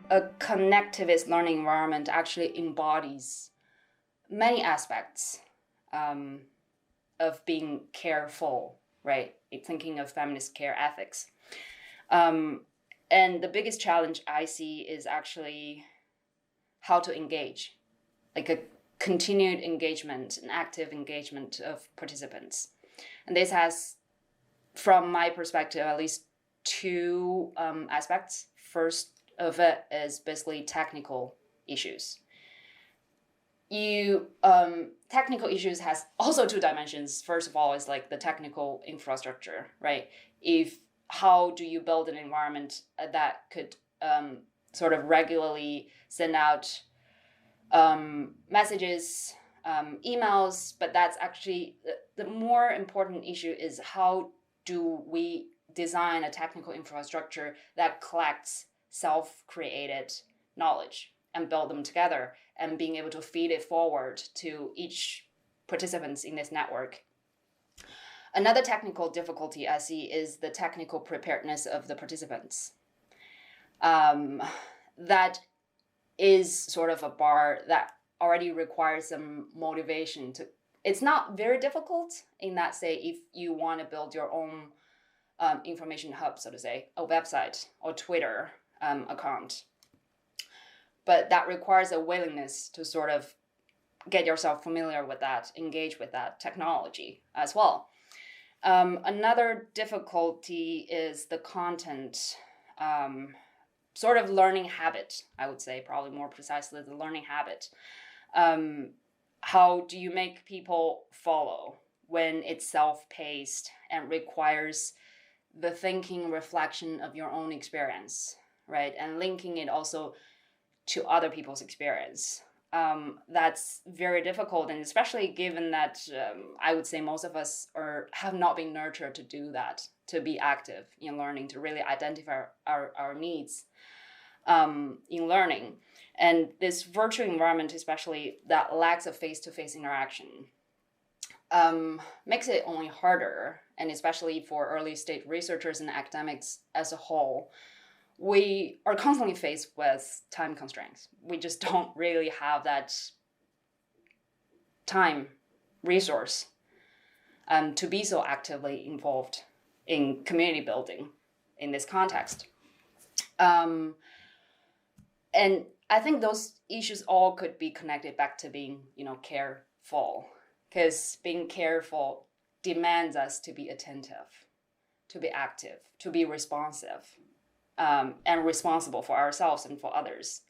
a connectivist learning environment actually embodies many aspects of being careful, right? Thinking of feminist care ethics. And the biggest challenge I see is actually how to engage, like a continued engagement, an active engagement of participants. And this has, from my perspective, at least two aspects. First of it is basically technical issues. Technical issues has also two dimensions. First of all, is like the technical infrastructure, right? How do you build an environment that could sort of regularly send out messages, emails, but that's actually the more important issue is how do we design a technical infrastructure that collects self-created knowledge and build them together and being able to feed it forward to each participants in this network. Another technical difficulty I see is the technical preparedness of the participants. That is sort of a bar that already requires some motivation to. It's not very difficult in that, say, if you want to build your own information hub, so to say, a website or Twitter account. But that requires a willingness to sort of get yourself familiar with that, engage with that technology as well. Another difficulty is the content, sort of learning habit, I would say, probably more precisely the learning habit. How do you make people follow when it's self-paced and requires the thinking reflection of your own experience, right? And linking it also to other people's experience. That's very difficult, and especially given that I would say most of us have not been nurtured to do that, to be active in learning, to really identify our needs in learning. And this virtual environment, especially that lacks of face-to-face interaction, makes it only harder, and especially for early stage researchers and academics as a whole, we are constantly faced with time constraints. We just don't really have that time resource to be so actively involved in community building in this context. And I think those issues all could be connected back to being, careful, because being careful demands us to be attentive, to be active, to be responsive. And responsible for ourselves and for others.